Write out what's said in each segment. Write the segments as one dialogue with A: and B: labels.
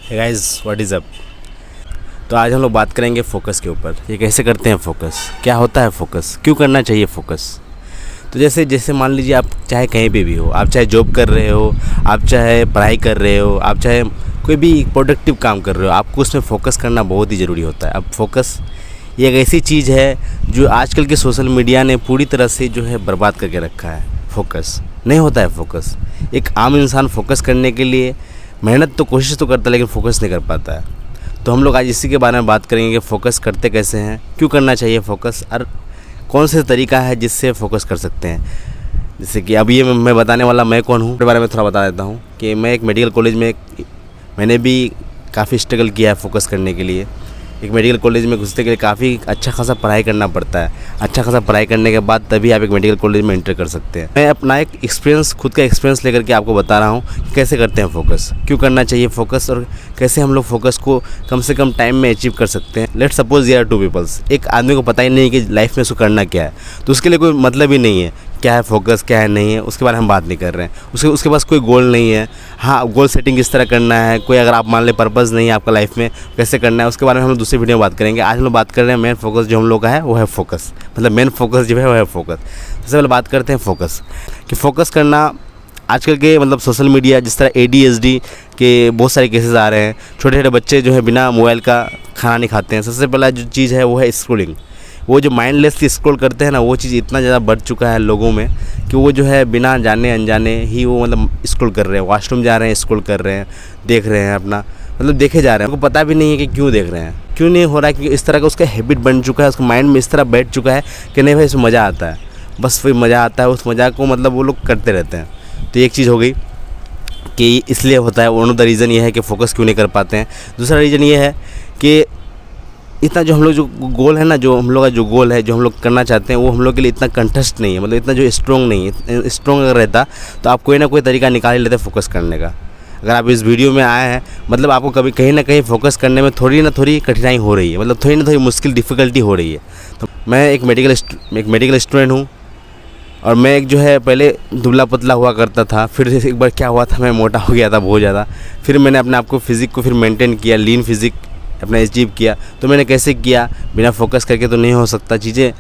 A: Hey guys what is up. तो आज हम लोग बात करेंगे फोकस के ऊपर। ये कैसे करते हैं फोकस, क्या होता है फोकस, क्यों करना चाहिए फोकस। तो जैसे जैसे मान लीजिए आप चाहे कहीं पे भी हो, आप चाहे जॉब कर रहे हो, आप चाहे पढ़ाई कर रहे हो, आप चाहे कोई भी प्रोडक्टिव काम कर रहे हो, आपको उसमें फ़ोकस करना बहुत ही ज़रूरी होता है। अब फोकस ये एक ऐसी चीज़ है जो आजकल के सोशल मीडिया ने पूरी तरह से जो है बर्बाद करके रखा है। फोकस नहीं होता है। फोकस एक आम इंसान फोकस करने के लिए मेहनत तो कोशिश तो करता है लेकिन फोकस नहीं कर पाता है। तो हम लोग आज इसी के बारे में बात करेंगे कि फ़ोकस करते कैसे हैं, क्यों करना चाहिए फ़ोकस, और कौन से तरीका है जिससे फ़ोकस कर सकते हैं। जैसे कि अब ये मैं बताने वाला मैं कौन हूँ के बारे में थोड़ा बता देता हूँ कि मैं एक मेडिकल कॉलेज में मैंने भी काफ़ी स्ट्रगल किया है फ़ोकस करने के लिए। एक मेडिकल कॉलेज में घुसने के लिए काफ़ी अच्छा खासा पढ़ाई करना पड़ता है। अच्छा खासा पढ़ाई करने के बाद तभी आप एक मेडिकल कॉलेज में एंटर कर सकते हैं। मैं अपना एक एक्सपीरियंस, खुद का एक्सपीरियंस लेकर के आपको बता रहा हूँ कि कैसे करते हैं फ़ोकस, क्यों करना चाहिए फ़ोकस, और कैसे हम लोग फ़ोकस को कम से कम टाइम में अचीव कर सकते हैं। लेट्स सपोज यार टू पीपल्स, एक आदमी को पता ही नहीं कि लाइफ में उसको करना क्या है, तो उसके लिए कोई मतलब ही नहीं है क्या है फ़ोकस, क्या है नहीं है, उसके बारे में हम बात नहीं कर रहे हैं। उसके पास कोई गोल नहीं है। हाँ, गोल सेटिंग किस तरह करना है, कोई अगर आप मान ले पर्पज़ नहीं है आपका लाइफ में, कैसे करना है, उसके बारे में हम लोग दूसरी वीडियो में बात करेंगे। आज हम लोग बात कर रहे हैं मेन फोकस जो हम लोग का है वो है फोकस, मतलब मेन फोकस जो है वो है फोकस। सबसे पहले बात करते हैं फोकस कि फ़ोकस करना आजकल के मतलब सोशल मीडिया जिस तरह ADHD के बहुत सारे केसेस आ रहे हैं। छोटे छोटे बच्चे जो है बिना मोबाइल का खाना नहीं खाते हैं। सबसे पहला जो चीज़ है वो है स्क्रोलिंग। वो जो माइंडलेसली स्क्रॉल करते हैं ना, वो चीज़ इतना ज़्यादा बढ़ चुका है लोगों में कि वो जो है बिना जाने अनजाने ही वो मतलब स्क्रॉल कर रहे हैं। वॉशरूम जा रहे हैं, स्क्रॉल कर रहे हैं, देख रहे हैं अपना, मतलब देखे जा रहे हैं। उनको पता भी नहीं है कि क्यों देख रहे हैं, क्यों नहीं हो रहा है, क्योंकि इस तरह का उसका हैबिट बन चुका है, उसके माइंड में इस तरह बैठ चुका है कि नहीं भाई इसमें मज़ा आता है, बस फिर मज़ा आता है, उस मज़ा को मतलब वो लोग करते रहते हैं। तो एक चीज़ हो गई कि इसलिए होता है। वन ऑफ द रीज़न ये है कि फ़ोकस क्यों नहीं कर पाते हैं। दूसरा रीज़न ये है कि इतना जो हम लोग जो गोल है ना, जो हम लोग का जो गोल है, जो हम लोग करना चाहते हैं, वो हम लोग के लिए इतना कंटेस्ट नहीं है, मतलब इतना जो स्ट्रॉन्ग नहीं है। स्ट्रॉन्ग अगर रहता तो आप कोई ना कोई तरीका निकाल ही लेते फोकस करने का। अगर आप इस वीडियो में आए हैं मतलब आपको कभी कहीं ना कहीं फोकस करने में थोड़ी ना थोड़ी कठिनाई हो रही है, मतलब थोड़ी ना थोड़ी मुश्किल डिफ़िकल्टी हो रही है। तो मैं एक मेडिकल स्टूडेंट हूँ और मैं एक जो है पहले दुबला पतला हुआ करता था। फिर एक बार क्या हुआ था, मैं मोटा हो गया था बहुत ज़्यादा। फिर मैंने अपने आप को फिज़िक को फिर मेंटेन किया, लीन फिज़िक अपना अचीव किया। तो मैंने कैसे किया, बिना फोकस करके तो नहीं हो सकता। चीज़ें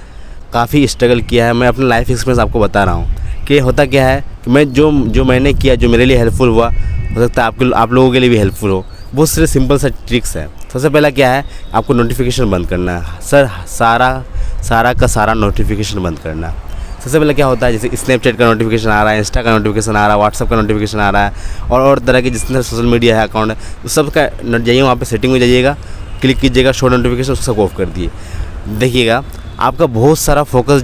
A: काफ़ी स्ट्रगल किया है। मैं अपना लाइफ एक्सपीरियंस आपको बता रहा हूँ कि होता क्या है कि मैं जो मैंने किया, जो मेरे लिए हेल्पफुल हुआ, हो सकता है आप लोगों के लिए भी हेल्पफुल हो। बहुत सारे सिंपल सा ट्रिक्स है। सबसे पहला क्या है, आपको नोटिफिकेशन बंद करना है। सारा का सारा नोटिफिकेशन बंद करना। सबसे पहले क्या होता है, जैसे स्नैपचैट का नोटिफिकेशन आ रहा है, इंस्टा का नोटिफिकेशन आ रहा है, व्हाट्सअप का नोटिफिकेशन आ रहा है, और तरह के जितने सोशल मीडिया है अकाउंट है, उस सब का जाइए वहाँ पे सेटिंग में जाइएगा, क्लिक कीजिएगा शो नोटिफिकेशन, उसको सब ऑफ कर दिए। देखिएगा आपका बहुत सारा फोकस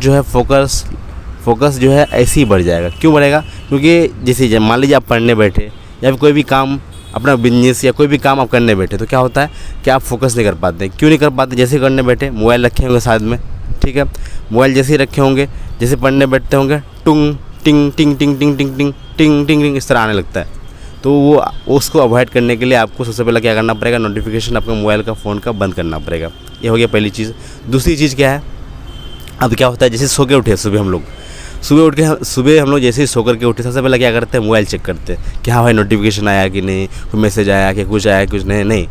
A: जो है ऐसे ही बढ़ जाएगा। क्यों बढ़ेगा, क्योंकि जैसे मान लीजिए आप पढ़ने बैठे या फिर कोई भी काम, अपना बिजनेस या कोई भी काम आप करने बैठे, तो क्या होता है कि आप फोकस नहीं कर पाते। क्यों नहीं कर पाते, जैसे करने बैठे मोबाइल रखे होंगे साथ में, ठीक है, मोबाइल जैसे ही रखे होंगे, जैसे पढ़ने बैठते होंगे, टुंग टिंग टिंग टिंग टिंग टिंग टिंग टिंग टिंग टिंग इस तरह आने लगता है। तो वो उसको अवॉइड करने के लिए आपको सबसे पहले क्या करना पड़ेगा, नोटिफिकेशन आपका मोबाइल का फ़ोन का बंद करना पड़ेगा। ये हो गया पहली चीज़। दूसरी चीज़ क्या है, अब क्या होता है, जैसे सो के उठे सुबह हम लोग जैसे ही सो कर के उठे, सबसे पहले क्या करते हैं, मोबाइल चेक करते हैं कि हाँ भाई नोटिफिकेशन आया कि नहीं, कोई मैसेज आया कि कुछ आया कुछ नहीं।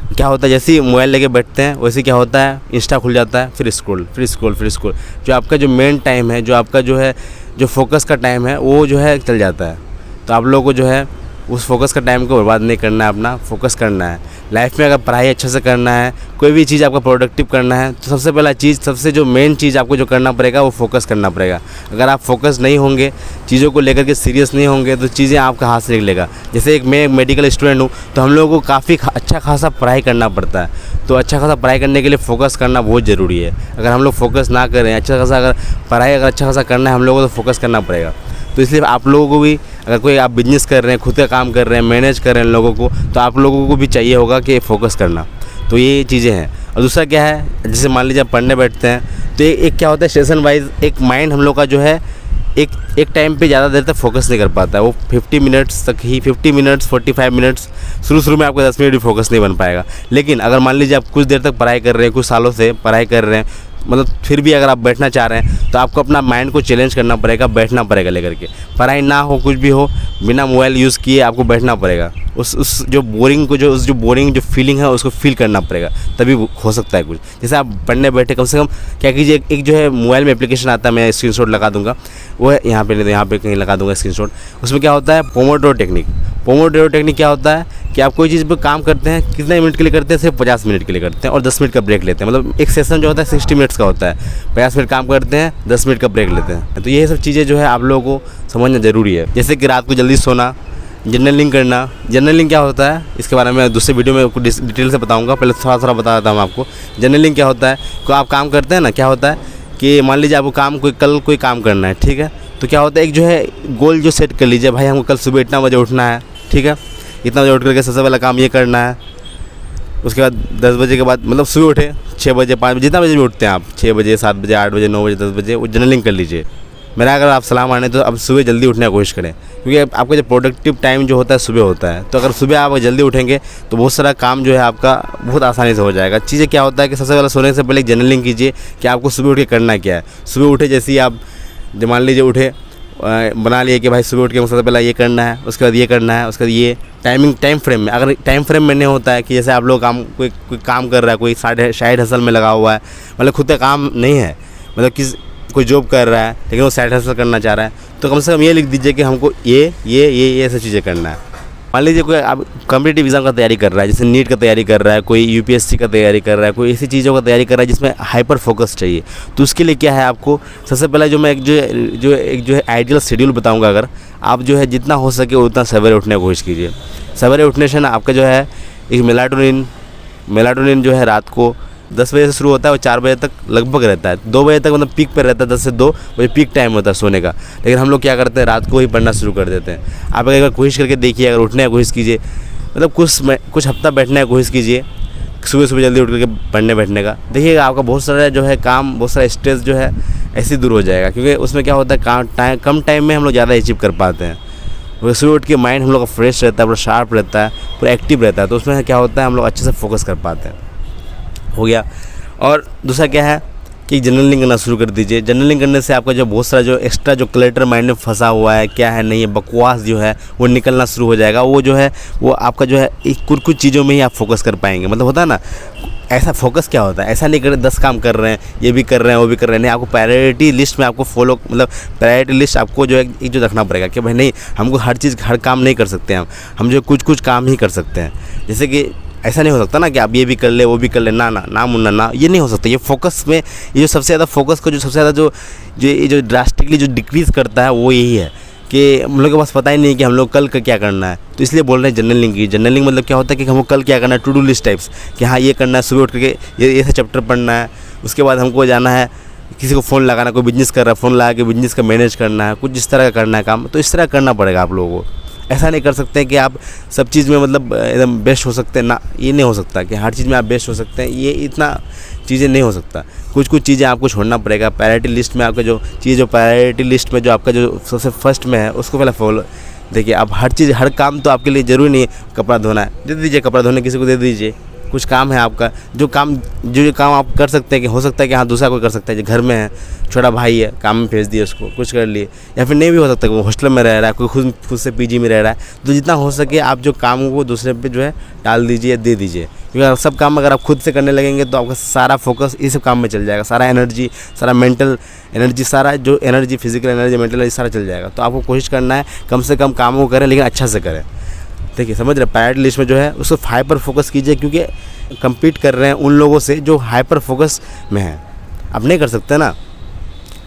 A: क्या होता है, जैसे ही मोबाइल लेके बैठते हैं वैसे क्या होता है, इंस्टा खुल जाता है, फिर स्क्रॉल। जो आपका जो मेन टाइम है, जो आपका जो है जो फोकस का टाइम है, वो जो है चल जाता है। तो आप लोगों को जो है उस फोकस का टाइम को बर्बाद नहीं करना है, अपना फोकस करना है। लाइफ में अगर पढ़ाई अच्छे से करना है, कोई भी चीज़ आपका प्रोडक्टिव करना है, तो सबसे पहला चीज़, सबसे जो मेन चीज़ आपको जो करना पड़ेगा वो फोकस करना पड़ेगा। अगर आप फोकस नहीं होंगे, चीज़ों को लेकर के सीरियस नहीं होंगे, तो चीज़ें आपका हाथ से निकलेगा। जैसे मैं एक मेडिकल स्टूडेंट हूँ, तो हम लोगों को काफ़ी अच्छा खासा पढ़ाई करना पड़ता है। तो अच्छा खासा पढ़ाई करने के लिए फ़ोकस करना बहुत ज़रूरी है। अगर हम लोग फोकस ना करें, अच्छा खासा करना है हम लोगों को, तो फोकस करना पड़ेगा। तो इसलिए आप लोगों को भी, अगर कोई आप बिजनेस कर रहे हैं, खुद का काम कर रहे हैं, मैनेज कर रहे हैं लोगों को, तो आप लोगों को भी चाहिए होगा कि फोकस करना। तो ये चीज़ें हैं। और दूसरा क्या है, जैसे मान लीजिए आप पढ़ने बैठते हैं, तो एक क्या होता है, सेशन वाइज एक माइंड हम लोग का जो है एक टाइम पे ज़्यादा देर तक फोकस नहीं कर पाता है। वो 50 मिनट्स तक ही, 50 मिनट्स 45 मिनट्स, शुरू में आपका 10 मिनट भी फोकस नहीं बन पाएगा। लेकिन अगर मान लीजिए आप कुछ देर तक पढ़ाई कर रहे हैं, कुछ सालों से पढ़ाई कर रहे हैं, मतलब फिर भी अगर आप बैठना चाह रहे हैं, तो आपको अपना माइंड को चैलेंज करना पड़ेगा, बैठना पड़ेगा लेकर के। पढ़ाई ना हो, कुछ भी हो, बिना मोबाइल यूज़ किए आपको बैठना पड़ेगा। उस जो बोरिंग जो फीलिंग है उसको फील करना पड़ेगा, तभी हो सकता है कुछ। जैसे आप पढ़ने बैठे, कम से कम क्या कीजिए, एक जो है मोबाइल में एप्लीकेशन आता है, मैं स्क्रीनशॉट लगा दूंगा, वो है यहाँ पे, नहीं तो यहाँ पे कहीं लगा दूंगा स्क्रीनशॉट। उसमें क्या होता है, पोमोडोरो टेक्निक क्या होता है कि आप कोई चीज़ पर काम करते हैं, कितने मिनट के लिए करते हैं, सिर्फ 50 मिनट के लिए करते हैं और 10 मिनट का ब्रेक लेते हैं। मतलब एक सेशन जो होता है 60 मिनट्स का होता है, 50 मिनट काम करते हैं, 10 मिनट का ब्रेक लेते हैं। तो ये सब चीज़ें जो है आप लोगों को समझना ज़रूरी है। जैसे कि रात को जल्दी सोना, जर्नलिंग करना। जर्नलिंग क्या होता है इसके बारे में दूसरे वीडियो में कुछ डिटेल से बताऊंगा, पहले थोड़ा बता देता हूँ आपको। जर्नलिंग क्या होता है, तो आप काम करते हैं ना, क्या होता है कि मान लीजिए आपको कल कोई काम करना है, ठीक है, तो क्या होता है, एक जो है गोल जो सेट कर लीजिए, भाई हमको कल सुबह इतना बजे उठना है, ठीक है, इतना बजे उठ करके सबसे पहला काम ये करना है। उसके बाद 10 बजे के बाद, मतलब सुबह उठे 6 बजे 5 बजे जितना बजे भी उठते हैं आप, 6 बजे 7 बजे 8 बजे 9 बजे 10 बजे, वो जर्नलिंग कर लीजिए। मेरा अगर आप सलाह माने तो अब सुबह जल्दी उठने की कोशिश करें, क्योंकि आपका जो प्रोडक्टिव टाइम जो होता है सुबह होता है। तो अगर सुबह आप जल्दी उठेंगे तो बहुत सारा काम जो है आपका बहुत आसानी से हो जाएगा। चीज़ें क्या होता है कि सबसे पहले सोने से पहले एक जर्नलिंग कीजिए कि आपको सुबह उठ के करना क्या है। सुबह उठे जैसे ही आप मान लीजिए उठे, बना लिए कि भाई सुबह उठ के सबसे पहले ये करना है, उसके बाद ये करना है, उसके बाद ये टाइम फ्रेम में। अगर टाइम फ्रेम में नहीं होता है कि जैसे आप लोग कोई काम कर रहा है, कोई साइड हसल में लगा हुआ है, मतलब खुद का काम नहीं है, मतलब कोई जॉब कर रहा है लेकिन वो साइड हसल करना चाह रहा है, तो कम से कम ये लिख दीजिए कि हमको ये सब चीज़ें करना है। मान लीजिए कोई आप कॉम्पिटिटिव एग्जाम का तैयारी कर रहा है, जैसे नीट का तैयारी कर रहा है, कोई यूपीएससी का तैयारी कर रहा है, कोई ऐसी चीज़ों का तैयारी कर रहा है जिसमें हाइपर फोकस चाहिए, तो उसके लिए क्या है, आपको सबसे पहले जो मैं एक जो है आइडियल शेड्यूल बताऊंगा। अगर आप जो है जितना हो सके उतना सवेरे उठने की कोशिश कीजिए। सवेरे उठने से ना आपका जो है एक मेलाटोनिन जो है रात को 10 बजे से शुरू होता है और 4 बजे तक लगभग रहता है, 2 बजे तक मतलब पीक पर रहता है, 10 से 2 बजे पीक टाइम होता है सोने का। लेकिन हम लोग क्या करते हैं, रात को ही पढ़ना शुरू कर देते हैं। आप अगर कोशिश करके देखिए, अगर उठने की कोशिश कीजिए, मतलब कुछ हफ्ता बैठने की कोशिश कीजिए, सुबह जल्दी उठ करके पढ़ने बैठने का, देखिएगा आपका बहुत सारा जो है काम, बहुत सारा स्ट्रेस जो है ऐसे दूर हो जाएगा। क्योंकि उसमें क्या होता है, कम टाइम में हम लोग ज़्यादा अचीव कर पाते हैं। सुबह उठ के माइंड हम लोग का फ्रेश रहता है, पूरा शार्प रहता है, पूरा एक्टिव रहता है, तो उसमें क्या होता है हम लोग अच्छे से फोकस कर पाते हैं। हो गया। और दूसरा क्या है कि जर्नलिंग करना शुरू कर दीजिए। जर्नलिंग करने से आपका जो बहुत सारा जो एक्स्ट्रा जो क्लटर माइंड में फंसा हुआ है, क्या है नहीं है, बकवास जो है वो निकलना शुरू हो जाएगा। वो जो है वो आपका जो है कुछ चीज़ों में ही आप फोकस कर पाएंगे। मतलब होता है ना, ऐसा फोकस क्या होता है, ऐसा नहीं कर 10 काम कर रहे हैं, ये भी कर रहे हैं वो भी कर रहे हैं, नहीं, आपको प्रायोरिटी लिस्ट में आपको प्रायोरिटी लिस्ट आपको जो है जो रखना पड़ेगा कि भाई नहीं, हमको हर काम नहीं कर सकते, हम जो कुछ काम ही कर सकते हैं। जैसे कि ऐसा नहीं हो सकता ना कि आप ये भी कर ले वो भी कर ले, ना मुन्ना ना, ये नहीं हो सकता। ये फोकस में ये जो सबसे ज़्यादा फोकस को जो सबसे ज़्यादा जो ड्रास्टिकली जो डिक्रीज़ करता है वो यही है कि हम लोग के पास पता ही नहीं कि हम लोग कल का क्या करना है। तो इसलिए बोल रहे हैं जर्नलिंग की। जर्नलिंग मतलब क्या होता है कि हमको कल क्या करना है, टू डू लिस्ट टाइप्स, कि हाँ ये करना है, सुबह उठ करके ये चैप्टर पढ़ना है, उसके बाद हमको जाना है, किसी को फ़ोन लगाना, कोई बिजनेस कर रहा है फ़ोन लगा के बिजनेस का मैनेज करना है, कुछ इस तरह का करना है काम। तो इस तरह करना पड़ेगा आप लोगों को। ऐसा नहीं कर सकते कि आप सब चीज़ में मतलब एकदम बेस्ट हो सकते हैं ना, ये नहीं हो सकता कि हर चीज़ में आप बेस्ट हो सकते हैं, ये इतना चीज़ें नहीं हो सकता। कुछ चीज़ें आपको छोड़ना पड़ेगा। प्रायोरिटी लिस्ट में आपका जो प्रायोरिटी लिस्ट में जो आपका जो सबसे फर्स्ट में है उसको पहले फॉलो। देखिए आप हर काम तो आपके लिए ज़रूरी नहीं है। कपड़ा धोना है, दे दीजिए, कपड़ा धोने किसी को दे दीजिए। कुछ काम है आपका, जो काम आप कर सकते हैं, कि हो सकता है कि हाँ दूसरा कोई कर सकता है, जो घर में है, छोटा भाई है, काम में भेज दिए उसको, कुछ कर लिए। या फिर नहीं भी हो सकता कि वो हॉस्टल में रह रहा है, कोई खुद से पीजी में रह रहा है, तो जितना हो सके आप जो काम को दूसरे पे जो है टाल दीजिए, दे दीजिए। क्योंकि सब काम अगर आप खुद से करने लगेंगे तो आपका सारा फोकस इस काम में चल जाएगा, सारा एनर्जी, सारा मेंटल एनर्जी, सारा जो energy, physical energy, mental energy सारा चल जाएगा। तो आपको कोशिश करना है कम से कम कामों को करें, लेकिन अच्छा से करें। देखिए समझ रहे, प्रायोरिटी लिस्ट में जो है उसको हाइपर फोकस कीजिए, क्योंकि कम्पीट कर रहे हैं उन लोगों से जो हाइपर फोकस में है। आप नहीं कर सकते ना,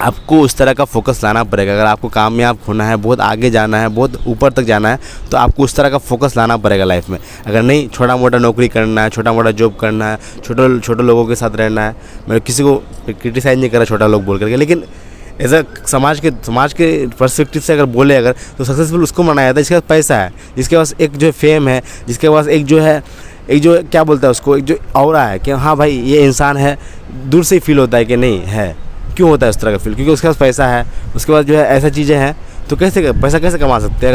A: आपको उस तरह का फोकस लाना पड़ेगा। अगर आपको कामयाब होना है, बहुत आगे जाना है, बहुत ऊपर तक जाना है, तो आपको उस तरह का फोकस लाना पड़ेगा लाइफ में। अगर नहीं, छोटा मोटा नौकरी करना है, छोटा मोटा जॉब करना है, छोटे लोगों के साथ रहना है। मैं किसी को क्रिटिसाइज़ नहीं कर रहा छोटा लोग बोल करके, लेकिन ऐसा समाज के पर्सपेक्टिव से अगर बोले तो सक्सेसफुल उसको मनाया जाता है जिसके पास पैसा है, जिसके पास एक जो फेम है, जिसके पास एक जो क्या बोलता है उसको, एक जो ऑरा है कि हाँ भाई ये इंसान है, दूर से ही फील होता है कि नहीं है। क्यों होता है इस तरह का फील? क्योंकि उसके पास पैसा है, उसके पास जो है ऐसा चीज़ें हैं, तो कैसे पैसा कैसे कमा सकते हैं?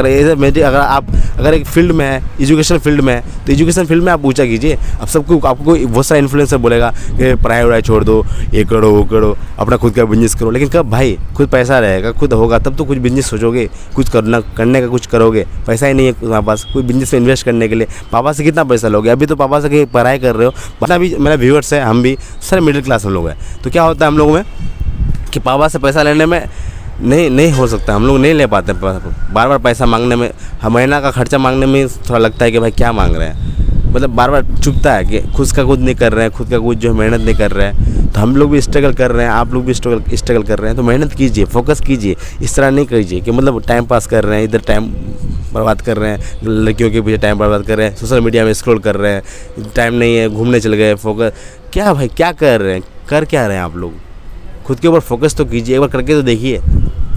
A: अगर एक फील्ड में है, एजुकेशन फील्ड में है, तो एजुकेशन फील्ड में आप ऊँचा कीजिए। अब सबको आपको बहुत सारा इन्फ्लुएंसर बोलेगा कि पढ़ाई वढ़ाई छोड़ दो, ये करो वो करो, अपना खुद का बिजनेस करो। लेकिन कब भाई खुद पैसा रहेगा, खुद होगा तब तो कुछ बिजनेस सोचोगे, कुछ करने का कुछ करोगे। पैसा ही नहीं है तुम्हारे पास कोई बिजनेस में इन्वेस्ट करने के लिए, पापा से कितना पैसा लोगे? अभी तो पापा से पढ़ाई कर रहे हो, मतलब अभी मेरा व्यूअर्स है, हम भी सारे मिडिल क्लास हम लोग हैं। तो क्या होता है हम लोगों में कि पापा से पैसा लेने में नहीं हो सकता, हम लोग नहीं ले पाते। बार बार पैसा मांगने में, महीना का खर्चा मांगने में थोड़ा लगता है कि भाई क्या मांग रहे हैं, मतलब बार बार चुभता है कि खुद का कुछ नहीं कर रहे हैं, खुद का कुछ जो है मेहनत नहीं कर रहे हैं। तो हम लोग भी स्ट्रगल कर रहे हैं, आप लोग भी स्ट्रगल कर रहे हैं। तो मेहनत कीजिए, फोकस कीजिए, इस तरह नहीं कीजिए कि मतलब टाइम पास कर रहे हैं, इधर टाइम बर्बाद कर रहे हैं, लड़कियों के पीछे टाइम बर्बाद कर रहे हैं, सोशल मीडिया में स्क्रॉल कर रहे हैं, टाइम नहीं है, घूमने चल गए। फोकस क्या भाई, क्या कर रहे हैं, कर क्या रहे हैं आप लोग? खुद के ऊपर फोकस तो कीजिए, एक बार करके तो देखिए,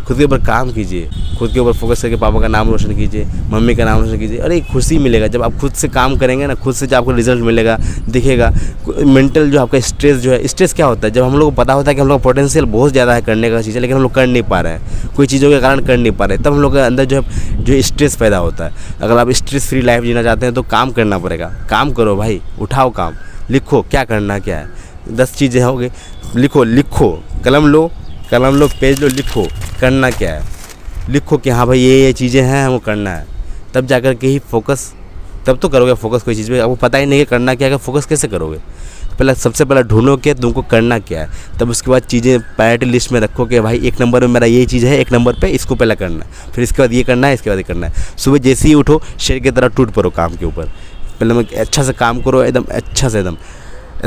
A: खुद के ऊपर काम कीजिए, खुद के ऊपर फोकस करके पापा का नाम रोशन कीजिए, मम्मी का नाम रोशन कीजिए। अरे खुशी मिलेगा जब आप खुद से काम करेंगे ना, खुद से जब आपको रिजल्ट मिलेगा, दिखेगा। मेंटल जो आपका स्ट्रेस जो है, स्ट्रेस क्या होता है? जब हम लोग को पता होता है कि हम लोग का पोटेंशियल बहुत ज़्यादा है करने का चीज़ है, लेकिन हम लोग कर नहीं पा रहे हैं, कोई चीज़ों के कारण कर नहीं पा रहे, तब हम लोग के अंदर जो स्ट्रेस पैदा होता है। अगर आप स्ट्रेस फ्री लाइफ जीना चाहते हैं तो काम करना पड़ेगा। काम करो भाई, उठाओ काम, लिखो क्या करना क्या है, 10 चीज़ें हो गई, लिखो, कलम लो, पेज लो, लिखो करना क्या है, लिखो कि हाँ भाई ये चीज़ें हैं, हमको करना है। तब जाकर के ही फोकस, तब तो करोगे फोकस कोई चीज़ पे। आपको पता ही नहीं है करना क्या है, फोकस कैसे करोगे? सबसे पहले ढूंढो कि तुमको करना क्या है, तब उसके बाद चीज़ें प्रायोरिटी लिस्ट में रखो कि भाई 1 नंबर में मेरा ये चीज़ है, 1 नंबर पे इसको पहले करना है, फिर इसके बाद ये करना है, इसके बाद ये करना है। सुबह जैसे ही उठो शेर की तरह टूट पड़ो काम के ऊपर। पहले मैं अच्छा से काम करो, एकदम अच्छा से, एकदम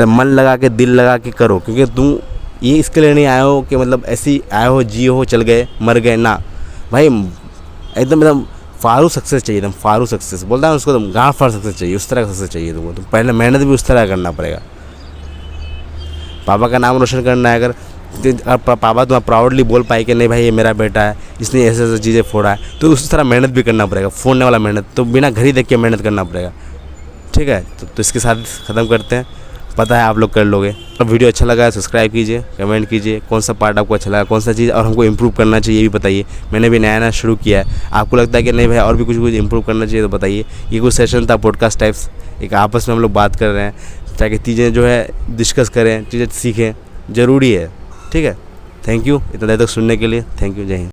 A: मन लगा के, दिल लगा के करो, क्योंकि तुम ये इसके लिए नहीं आए हो कि मतलब ऐसे ही आए हो, जिए हो, चल गए, मर गए ना भाई। एकदम फारू सक्सेस चाहिए, एकदम फारू सक्सेस बोलता है उसको, तुम गाँव फाड़ सक्सेस चाहिए, उस तरह का सक्सेस चाहिए तुमको। तुम पहले मेहनत भी उस तरह करना पड़ेगा। पापा का नाम रोशन करना है, अगर पापा तुम्हारा प्राउडली बोल पाए कि नहीं भाई ये मेरा बेटा है, इसने ऐसे ऐसे चीज़ें फोड़ा है, तो उस तरह मेहनत भी करना पड़ेगा। फोड़ने वाला मेहनत तो बिना घड़ी देख के मेहनत करना पड़ेगा, ठीक है। तो इसके साथ ख़त्म करते हैं, पता है आप लोग कर लोगे। अब वीडियो अच्छा लगा है सब्सक्राइब कीजिए, कमेंट कीजिए कौन सा पार्ट आपको अच्छा लगा, कौन सा चीज़ और हमको इम्प्रूव करना चाहिए ये भी बताइए। मैंने भी नया शुरू किया है, आपको लगता है कि नहीं भाई और भी कुछ इम्प्रूव करना चाहिए तो बताइए। ये कुछ सेशन था पॉडकास्ट टाइप्स, एक आपस में हम लोग बात कर रहे हैं ताकि चीज़ें जो है डिस्कस करें, चीज़ें सीखें, ज़रूरी है, ठीक है। थैंक यू इतना देर तक सुनने के लिए, थैंक यू, जय हिंद।